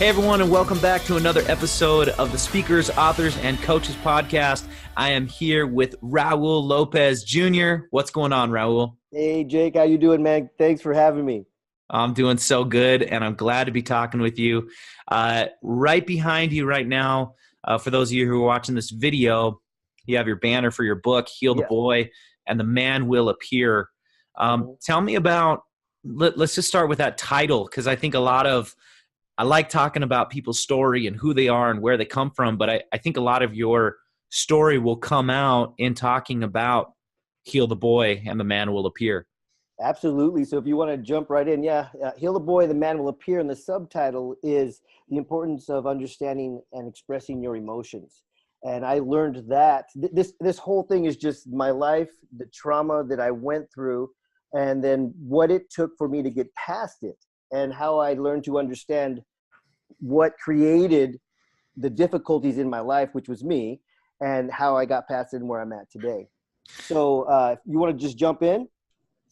Hey everyone, and welcome back to another episode of the Speakers, Authors, and Coaches podcast. I am here with Raul Lopez Jr. What's going on, Raul? Hey Jake, how you doing, man? Thanks for having me. I'm doing so good, and I'm glad to be talking with you. Right behind you right now, for those of you who are watching this video, you have your banner for your book, Heal the Boy, and the Man Will Appear. Tell me about, let's just start with that title, because I think I like talking about people's story and who they are and where they come from, but I think a lot of your story will come out in talking about Heal the Boy and the Man Will Appear. Absolutely. So if you want to jump right in, Heal the Boy, the Man Will Appear, and the subtitle is the importance of understanding and expressing your emotions. And I learned that this whole thing is just my life, the trauma that I went through, and then what it took for me to get past it, and how I learned to understand what created the difficulties in my life, which was me, and how I got past it and where I'm at today. So you want to just jump in?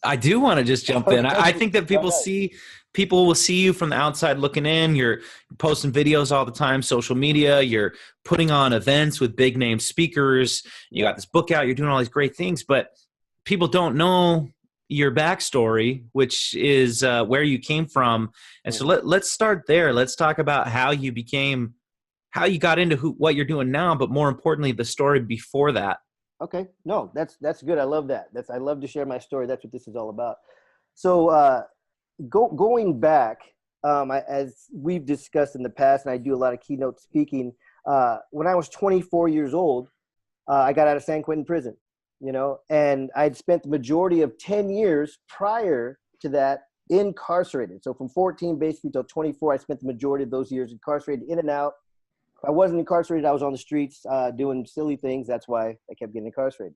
I do want to just jump in. I think that people will see you from the outside looking in. You're posting videos all the time, social media. You're putting on events with big name speakers. You got this book out. You're doing all these great things, but people don't know your backstory, which is where you came from. And so let's start there. Let's talk about how you got into what you're doing now, but more importantly, the story before that. Okay. No, that's good. I love that. I love to share my story. That's what this is all about. So going back, as we've discussed in the past, and I do a lot of keynote speaking, when I was 24 years old, I got out of San Quentin prison. And I'd spent the majority of 10 years prior to that incarcerated. So from 14 basically till 24, I spent the majority of those years incarcerated, in and out. If I wasn't incarcerated, I was on the streets doing silly things. That's why I kept getting incarcerated.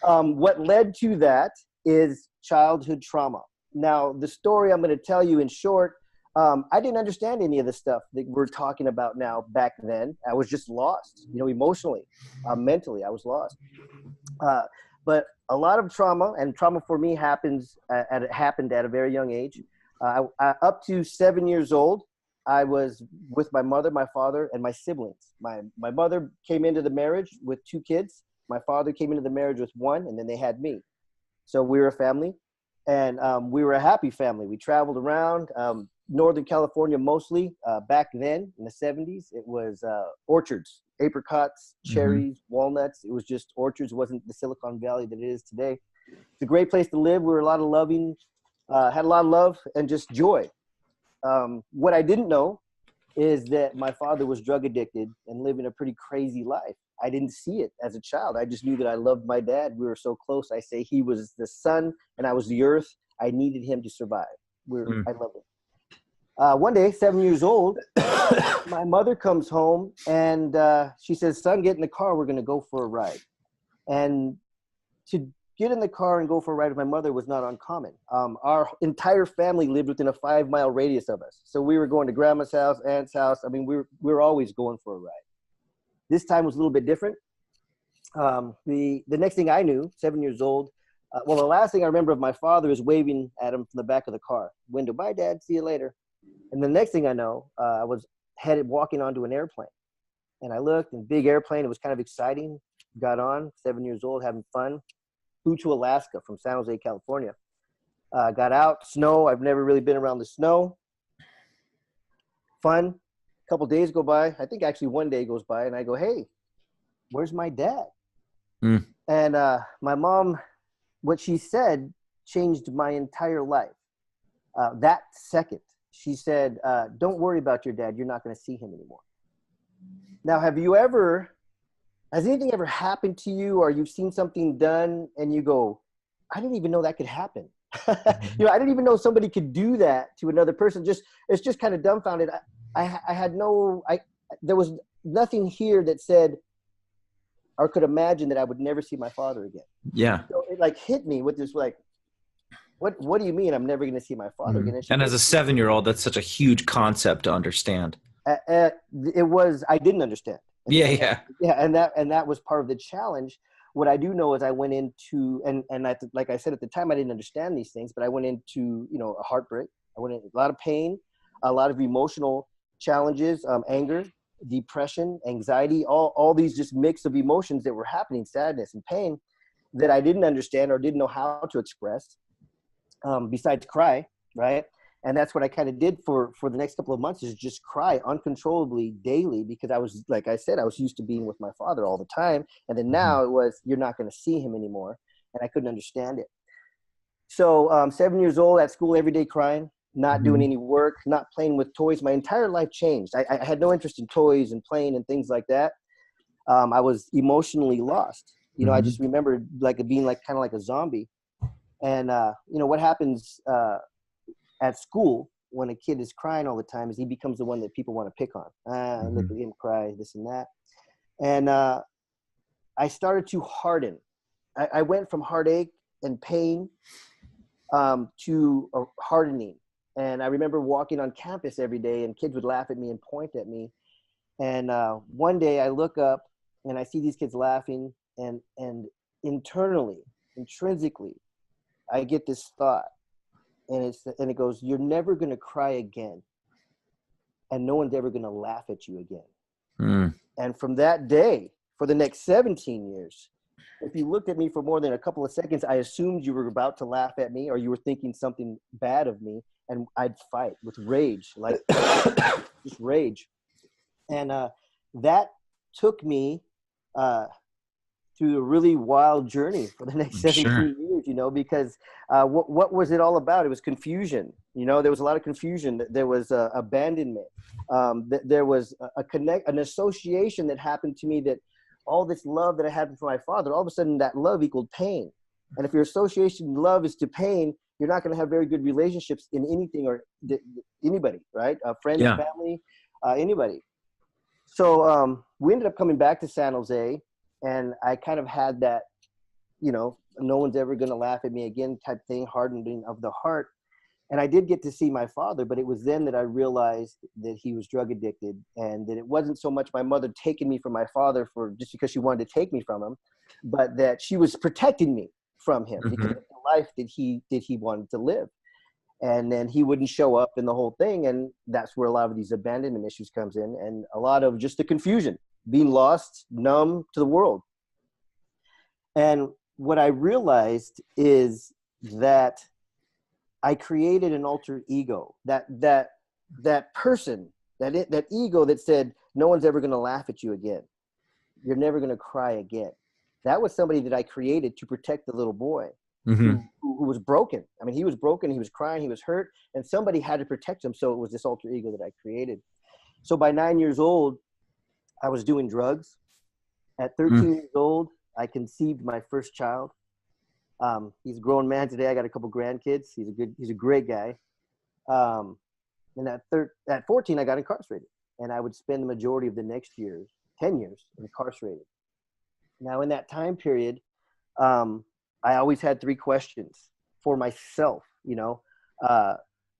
What led to that is childhood trauma. Now, the story I'm going to tell you in short, I didn't understand any of the stuff that we're talking about now back then. I was just lost, emotionally, mentally, I was lost. But a lot of trauma, and trauma for me happened at a very young age. Up to 7 years old, I was with my mother, my father, and my siblings. My mother came into the marriage with 2 kids. My father came into the marriage with 1, and then they had me. So we were a family, and we were a happy family. We traveled around Northern California mostly. Back then, in the 70s, it was orchards, apricots, cherries, walnuts. It was just orchards. It wasn't the Silicon Valley that it is today. It's a great place to live. We were a lot of had a lot of love and just joy. What I didn't know is that my father was drug addicted and living a pretty crazy life. I didn't see it as a child. I just knew that I loved my dad. We were so close. I say he was the sun and I was the earth. I needed him to survive. I loved him. One day, 7 years old, my mother comes home and she says, "Son, get in the car. We're going to go for a ride." And to get in the car and go for a ride with my mother was not uncommon. Our entire family lived within a 5-mile radius of us. So we were going to grandma's house, aunt's house. I mean, we were always going for a ride. This time was a little bit different. The next thing I knew, 7 years old, the last thing I remember of my father is waving at him from the back of the car window. "Bye, Dad. See you later." And the next thing I know, I was walking onto an airplane. And I looked, and big airplane. It was kind of exciting. Got on, 7 years old, having fun. Flew to Alaska from San Jose, California. Got out, snow. I've never really been around the snow. Fun. A couple days go by. I think actually one day goes by, and I go, "Hey, where's my dad?" And my mom, what she said changed my entire life. That second, she said, "Don't worry about your dad. You're not going to see him anymore." Now, has anything ever happened to you, or you've seen something done and you go, "I didn't even know that could happen." I didn't even know somebody could do that to another person. It's just kind of dumbfounded. There was nothing here that said or could imagine that I would never see my father again. Yeah. So it hit me with this, what do you mean I'm never going to see my father again? And as a 7-year-old, that's such a huge concept to understand. I didn't understand. Yeah. And that was part of the challenge. What I do know is I went into, like I said, at the time, I didn't understand these things, but I went into, a heartbreak. I went into a lot of pain, a lot of emotional challenges, anger, depression, anxiety, all these just mix of emotions that were happening, sadness and pain that I didn't understand or didn't know how to express, besides cry, right? And that's what I kind of did for the next couple of months, is just cry uncontrollably daily, because I was, like I said, I was used to being with my father all the time. And then now it was, you're not going to see him anymore. And I couldn't understand it. So 7 years old, at school every day crying, not doing any work, not playing with toys. My entire life changed. I had no interest in toys and playing and things like that. I was emotionally lost. You know, I just remember like being like kind of like a zombie. And, you know, what happens at school when a kid is crying all the time is he becomes the one that people want to pick on. Look at him cry, this and that. And I started to harden. I went from heartache and pain to hardening. And I remember walking on campus every day and kids would laugh at me and point at me. And one day I look up and I see these kids laughing, and internally, intrinsically, I get this thought, and it goes, you're never going to cry again, and no one's ever going to laugh at you again. And from that day, for the next 17 years, if you looked at me for more than a couple of seconds, I assumed you were about to laugh at me or you were thinking something bad of me, and I'd fight with rage, like just rage. And that took me through a really wild journey for the next 17 years, you know, because what was it all about? It was confusion. You know, there was a lot of confusion. There was abandonment. There was an association that happened to me, that all this love that I had for my father, all of a sudden that love equaled pain. And if your association love is to pain, you're not going to have very good relationships in anything or anybody, right? Friends, family, anybody. So we ended up coming back to San Jose, and I kind of had that, you know, no one's ever going to laugh at me again type thing, hardening of the heart. And I did get to see my father, but it was then that I realized that he was drug addicted, and that it wasn't so much my mother taking me from my father for just because she wanted to take me from him, but that she was protecting me from him because of the life that he wanted to live. And then he wouldn't show up in the whole thing. And that's where a lot of these abandonment issues comes in, and a lot of just the confusion, being lost, numb to the world. And what I realized is that I created an alter ego, that person, that ego that said, no one's ever going to laugh at you again. You're never going to cry again. That was somebody that I created to protect the little boy who was broken. I mean, he was broken, he was crying, he was hurt, and somebody had to protect him. So it was this alter ego that I created. So by 9 years old, I was doing drugs. At 13 years old, I conceived my first child. He's a grown man today. I got a couple grandkids. He's a great guy. And at 14, I got incarcerated, and I would spend the majority of the next years, 10 years, incarcerated. Now, in that time period, I always had three questions for myself. You know,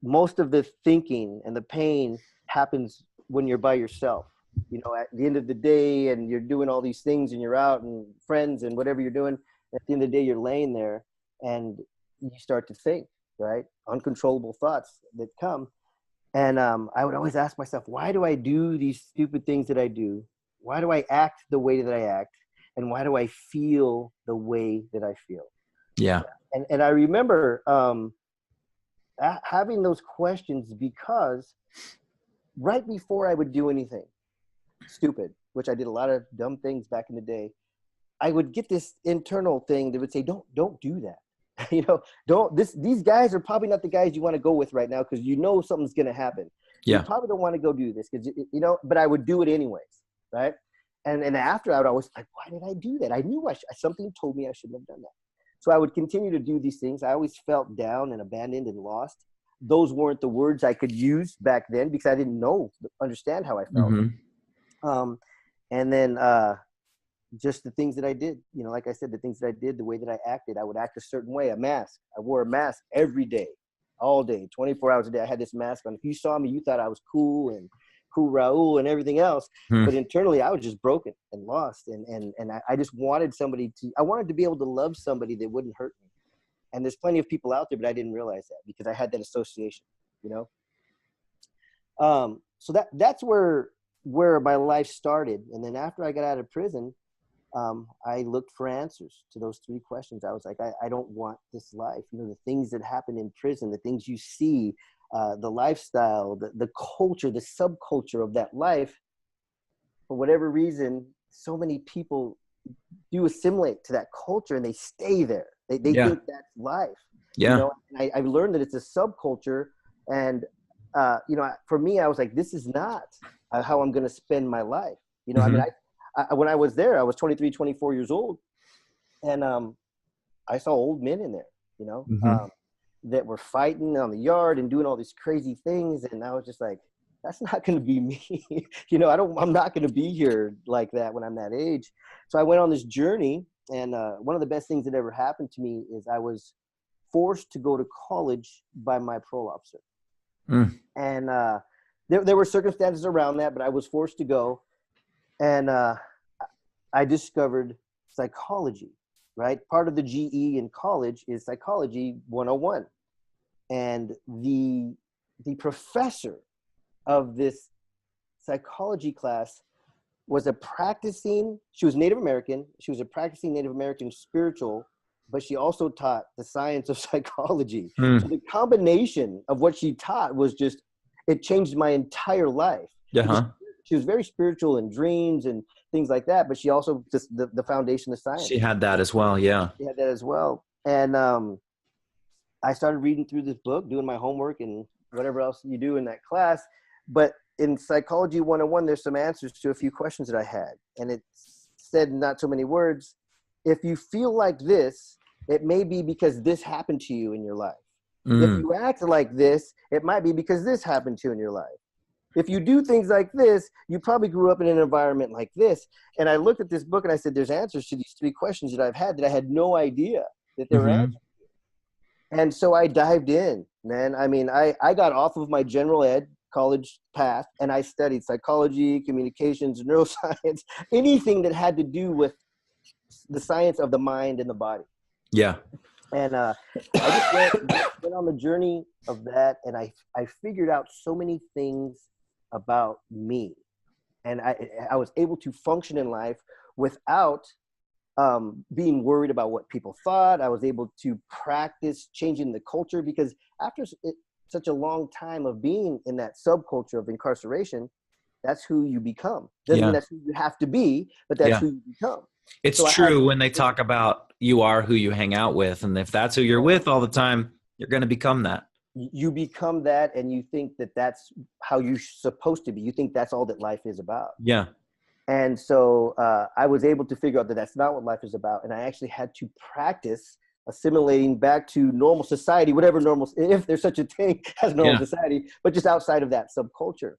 most of the thinking and the pain happens when you're by yourself. You know, at the end of the day, and you're doing all these things, and you're out and friends and whatever you're doing. At the end of the day, you're laying there and you start to think, right? Uncontrollable thoughts that come. And I would always ask myself, why do I do these stupid things that I do? Why do I act the way that I act? And why do I feel the way that I feel? Yeah. And I remember having those questions, because right before I would do anything stupid, which I did a lot of dumb things back in the day, I would get this internal thing that would say, don't do that. You know, these guys are probably not the guys you want to go with right now, because you know something's going to happen. Yeah. You probably don't want to go do this, because, you know, but I would do it anyways, right? And after, I would always like, why did I do that? I knew something told me I shouldn't have done that. So I would continue to do these things. I always felt down and abandoned and lost. Those weren't the words I could use back then, because I didn't understand how I felt. And then just the things that I did, you know, like I said, the things that I did, the way that I acted, I would act a certain way. A mask. I wore a mask every day, all day, 24 hours a day. I had this mask on. If you saw me, you thought I was cool and cool Raul and everything else. But internally, I was just broken and lost. And I just wanted I wanted to be able to love somebody that wouldn't hurt me. And there's plenty of people out there, but I didn't realize that, because I had that association, you know? that's where my life started. And then after I got out of prison, I looked for answers to those 3 questions. I was like, I don't want this life. You know, the things that happen in prison, the things you see, the lifestyle, the culture, the subculture of that life. For whatever reason, so many people do assimilate to that culture and they stay there. They think that's life. Yeah. You know, and I learned that it's a subculture. And, you know, for me, I was like, this is not how I'm going to spend my life. You know, I mean, when I was there, I was 23, 24 years old. And I saw old men in there, you know, that were fighting on the yard and doing all these crazy things. And I was just like, that's not going to be me. You know, I'm not going to be here like that when I'm that age. So I went on this journey. And one of the best things that ever happened to me is I was forced to go to college by my parole officer. And there were circumstances around that, but I was forced to go. And I discovered psychology, right? Part of the GE in college is Psychology 101. And the professor of this psychology class was she was Native American. She was a practicing Native American spiritual, but she also taught the science of psychology. So the combination of what she taught was just, it changed my entire life. She was very spiritual in dreams and things like that, but she also just the foundation of science. She had that as well. Yeah. She had that as well. And I started reading through this book, doing my homework and whatever else you do in that class. But in Psychology 101, there's some answers to a few questions that I had. And it said in not so many words, if you feel like this, it may be because this happened to you in your life. If you act like this, it might be because this happened to you in your life. If you do things like this, you probably grew up in an environment like this. And I looked at this book and I said, there's answers to these 3 questions that I've had that I had no idea that there were answers. And so I dived in, man. I mean, I got off of my general ed college path and I studied psychology, communications, neuroscience, anything that had to do with the science of the mind and the body. Yeah. And I just went on the journey of that. And I figured out so many things about me. And I was able to function in life without being worried about what people thought. I was able to practice changing the culture because after such a long time of being in that subculture of incarceration, that's who you become. Doesn't mean that's who you have to be, but that's who you become. It's true when they talk about you are who you hang out with. And if that's who you're with all the time, you're going to become that. You become that and you think that that's how you're supposed to be. You think that's all that life is about. Yeah. And so I was able to figure out that that's not what life is about. And I actually had to practice assimilating back to normal society, whatever normal, if there's such a thing as normal society, but just outside of that subculture.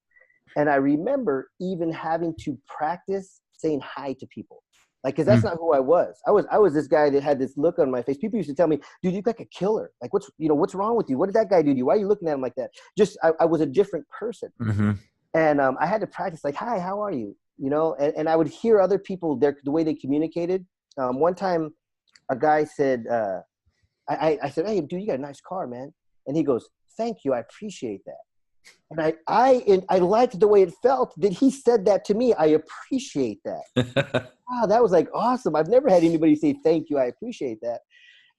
And I remember even having to practice saying hi to people. Like, cause that's not who I was. I was this guy that had this look on my face. People used to tell me, dude, you look like a killer. Like what's wrong with you? What did that guy do to you? Why are you looking at him like that? Just, I was a different person. And I had to practice like, hi, how are you? You know, and I would hear other people, the way they communicated. One time a guy said, I said, hey, dude, you got a nice car, man. And he goes, thank you. I appreciate that. And I liked the way it felt that he said that to me. I appreciate that. Wow, that was like awesome. I've never had anybody say, thank you. I appreciate that.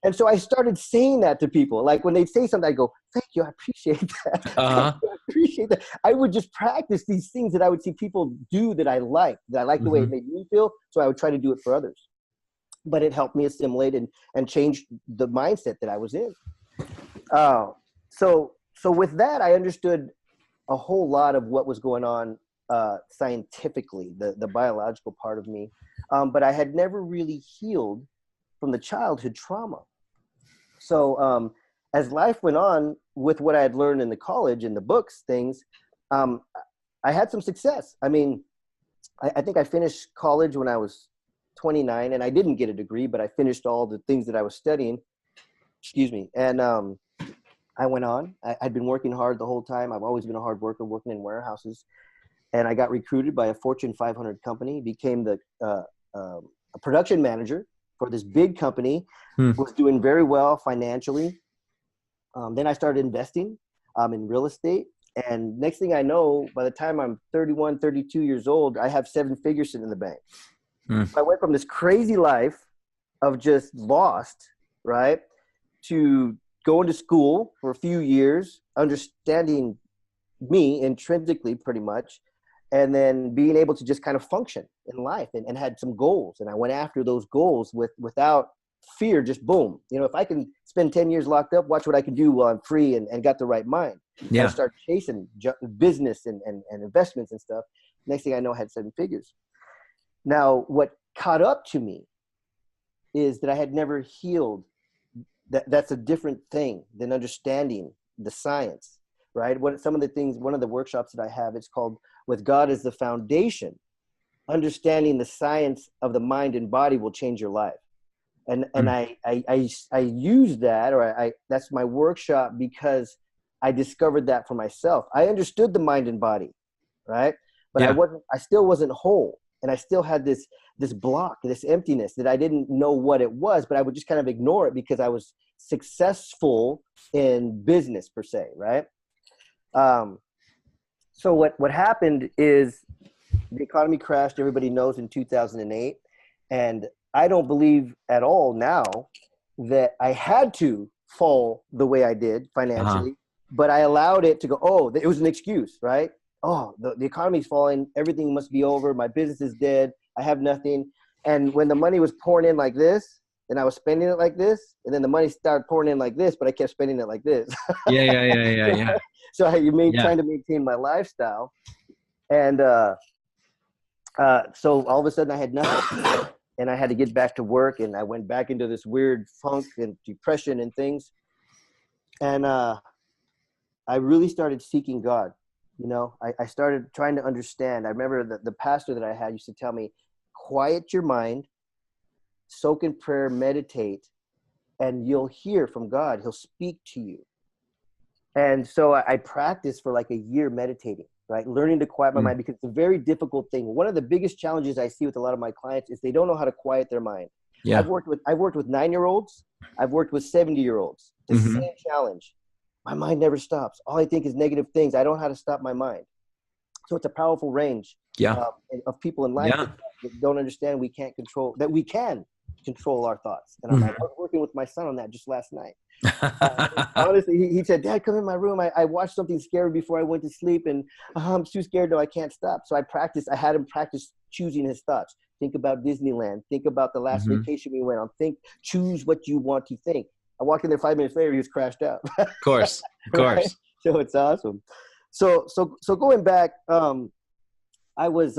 And so I started saying that to people. Like when they'd say something, I go, thank you. I appreciate that. I appreciate that. I would just practice these things that I would see people do that I liked the way it made me feel. So I would try to do it for others. But it helped me assimilate and change the mindset that I was in. So with that, I understood a whole lot of what was going on scientifically, the biological part of me. But I had never really healed from the childhood trauma. So as life went on with what I had learned in the college and the books, things, I had some success. I mean, I think I finished college when I was 29 and I didn't get a degree, but I finished all the things that I was studying. Excuse me. And I went on. I'd been working hard the whole time. I've always been a hard worker working in warehouses. And I got recruited by a Fortune 500 company, became the a production manager for this big company, was doing very well financially. Then I started investing in real estate. And next thing I know, by the time I'm 31, 32 years old, I have 7 figures sitting in the bank. I went from this crazy life of just lost, right, to going to school for a few years, understanding me intrinsically pretty much, and then being able to just kind of function in life and had some goals. And I went after those goals without fear, just boom. You know, if I can spend 10 years locked up, watch what I can do while I'm free and got the right mind. Yeah. I started chasing business and investments and stuff. Next thing I know, I had 7 figures. Now, what caught up to me is that I had never healed. That's a different thing than understanding the science, right? Some of the things, one of the workshops that I have, it's called With God as the Foundation. Understanding the science of the mind and body will change your life. And I use that, or that's my workshop, because I discovered that for myself. I understood the mind and body, right? But I still wasn't whole. And I still had this block, this emptiness that I didn't know what it was, but I would just kind of ignore it because I was successful in business per se, right? So what happened is the economy crashed, everybody knows, in 2008. And I don't believe at all now that I had to fall the way I did financially, but I allowed it to go, oh, it was an excuse, right? Oh, the economy's falling, everything must be over, my business is dead, I have nothing. And when the money was pouring in like this, and I was spending it like this, and then the money started pouring in like this, but I kept spending it like this. Yeah. So trying to maintain my lifestyle. And so all of a sudden I had nothing. And I had to get back to work, and I went back into this weird funk and depression and things. And I really started seeking God. You know, I started trying to understand. I remember that the pastor that I had used to tell me, quiet your mind, soak in prayer, meditate, and you'll hear from God. He'll speak to you. And so I practiced for like a year meditating, right? Learning to quiet my mind, because it's a very difficult thing. One of the biggest challenges I see with a lot of my clients is they don't know how to quiet their mind. Yeah. I've worked with 9-year-olds. I've worked with 70-year-olds. The same challenge. My mind never stops. All I think is negative things. I don't know how to stop my mind. So it's a powerful range of people in life that don't understand we can control our thoughts. And I was working with my son on that just last night. Honestly, he said, Dad, come in my room. I watched something scary before I went to sleep, and I'm too scared. No, I can't stop. So I had him practice choosing his thoughts. Think about Disneyland. Think about the last vacation we went on. Choose what you want to think. I walked in there 5 minutes later, he was crashed out. Of course. Right? So it's awesome. So going back, I was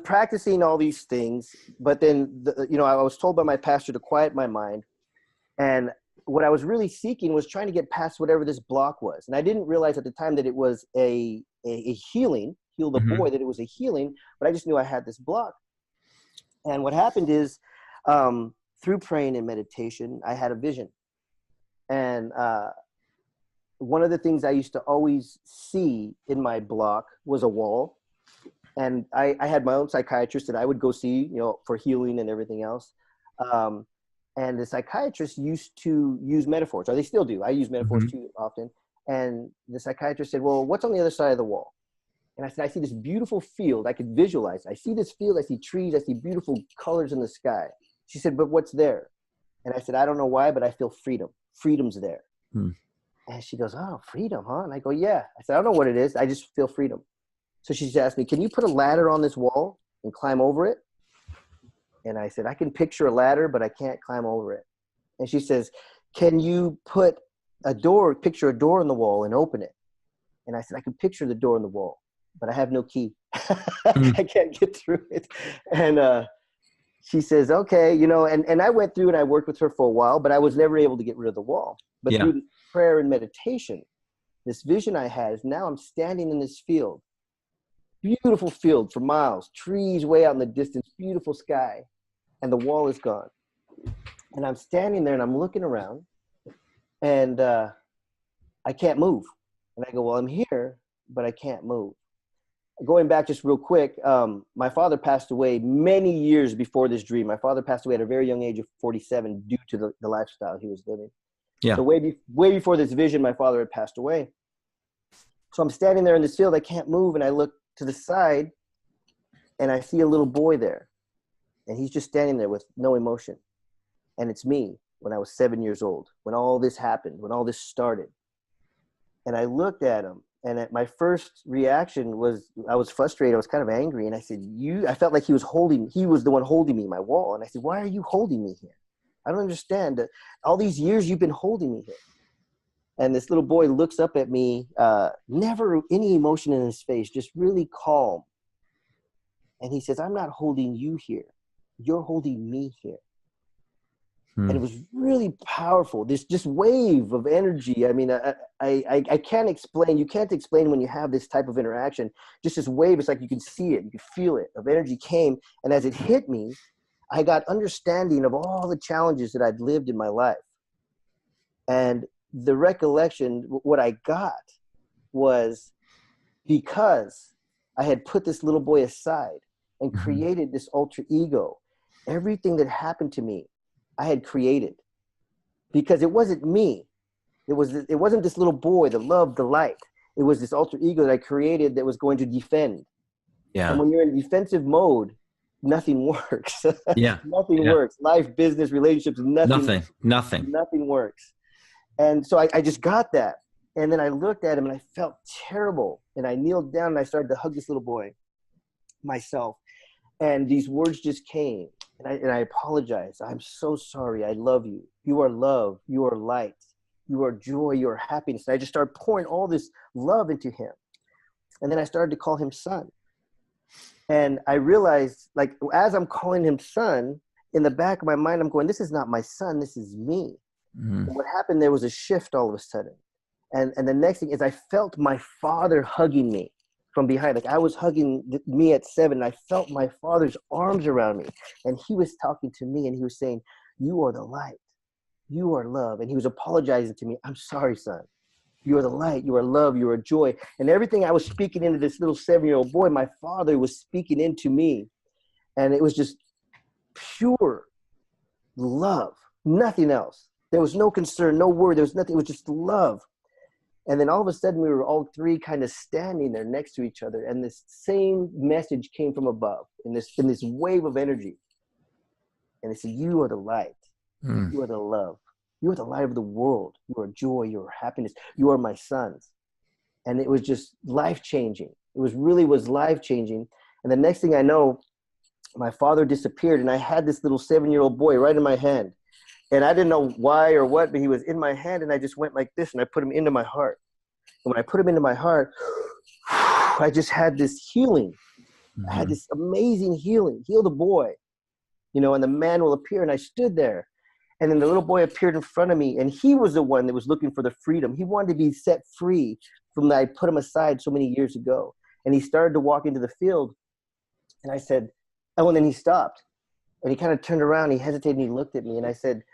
practicing all these things, but then I was told by my pastor to quiet my mind. And what I was really seeking was trying to get past whatever this block was. And I didn't realize at the time that it was a healing, heal the boy, that it was a healing, but I just knew I had this block. And what happened is, through praying and meditation, I had a vision. And one of the things I used to always see in my block was a wall. And I had my own psychiatrist that I would go see, for healing and everything else. And the psychiatrist used to use metaphors, or they still do. I use metaphors too often. And the psychiatrist said, well, what's on the other side of the wall? And I said, I see this beautiful field. I could visualize. I see this field. I see trees. I see beautiful colors in the sky. She said, but what's there? And I said, I don't know why, but I feel freedom. Freedom's there. And she goes, oh, freedom, huh? And I go, yeah. I said, I don't know what it is. I just feel freedom. So she asked me, can you put a ladder on this wall and climb over it? And I said, I can picture a ladder, but I can't climb over it. And she says, can you picture a door in the wall and open it? And I said, I can picture the door in the wall, but I have no key. I can't get through it. And she says, okay, and I went through and I worked with her for a while, but I was never able to get rid of the wall. But through the prayer and meditation, this vision I had is now I'm standing in this field. Beautiful field for miles, trees way out in the distance, beautiful sky, and the wall is gone. And I'm standing there and I'm looking around, and I can't move. And I go, well, I'm here, but I can't move. Going back just real quick, my father passed away many years before this dream. My father passed away at a very young age of 47 due to the lifestyle he was living. Yeah. So way before this vision, my father had passed away. So I'm standing there in this field. I can't move. And I look to the side and I see a little boy there. And he's just standing there with no emotion. And it's me when I was 7 years old, when all this happened, when all this started. And I looked at him, and my first reaction was, I was frustrated. I was kind of angry. And I said, I felt like he was the one holding me, my wall. And I said, why are you holding me here? I don't understand. All these years you've been holding me here. And this little boy looks up at me, never any emotion in his face, just really calm. And he says, I'm not holding you here. You're holding me here. And it was really powerful. This wave of energy. I mean, I can't explain. You can't explain when you have this type of interaction. Just this wave. It's like you can see it. You can feel it. Of energy came. And as it hit me, I got understanding of all the challenges that I'd lived in my life. And the recollection, what I got was, because I had put this little boy aside and created this alter ego, everything that happened to me, I had created, because it wasn't me. It wasn't this little boy, the love, the light. It was this alter ego that I created that was going to defend. Yeah. And when you're in defensive mode, nothing works. Yeah. Nothing works. Life, business, relationships, nothing works. And so I just got that. And then I looked at him and I felt terrible. And I kneeled down and I started to hug this little boy myself. And these words just came. And I apologize. I'm so sorry. I love you. You are love. You are light. You are joy. You are happiness. And I just started pouring all this love into him. And then I started to call him son. And I realized, like, as I'm calling him son, in the back of my mind, I'm going, this is not my son. This is me. And what happened, there was a shift all of a sudden. And the next thing is I felt my father hugging me from behind. Like, I was hugging me at 7, and I felt my father's arms around me. And he was talking to me, and he was saying, you are the light. You are love. And he was apologizing to me. I'm sorry, son. You are the light. You are love. You are joy. And everything I was speaking into this little 7-year-old boy, my father was speaking into me. And it was just pure love, nothing else. There was no concern, no worry. There was nothing. It was just love. And then all of a sudden, we were all three kind of standing there next to each other. And this same message came from above in this wave of energy. And it said, you are the light. You are the love. You are the light of the world. You are joy. You are happiness. You are my sons. And it was just life-changing. It was life-changing. And the next thing I know, my father disappeared. And I had this little 7-year-old boy right in my hand. And I didn't know why or what, but he was in my hand, and I just went like this, and I put him into my heart. And when I put him into my heart, I just had this healing. I had this amazing healing. Heal the boy, and the man will appear. And I stood there, and then the little boy appeared in front of me, and he was the one that was looking for the freedom. He wanted to be set free from that I put him aside so many years ago. And he started to walk into the field, and I said, oh, and then he stopped, and he kind of turned around, he hesitated, and he looked at me, and I said,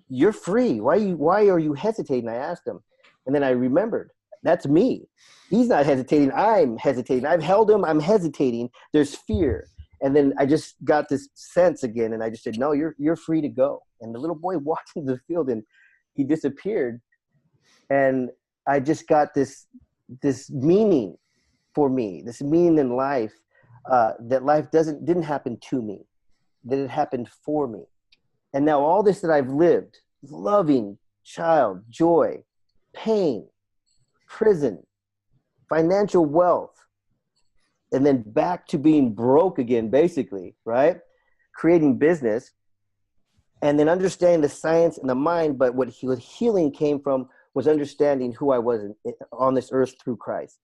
you're free. Why are you hesitating? I asked him. And then I remembered, that's me. He's not hesitating. I'm hesitating. I've held him. I'm hesitating. There's fear. And then I just got this sense again. And I just said, no, you're free to go. And the little boy walked into the field and he disappeared. And I just got this meaning for me, this meaning in life, that life didn't happen to me, that it happened for me. And now all this that I've lived, loving child, joy, pain, prison, financial wealth, and then back to being broke again, basically, right? Creating business, and then understanding the science and the mind. But what healing came from was understanding who I was on this earth through Christ.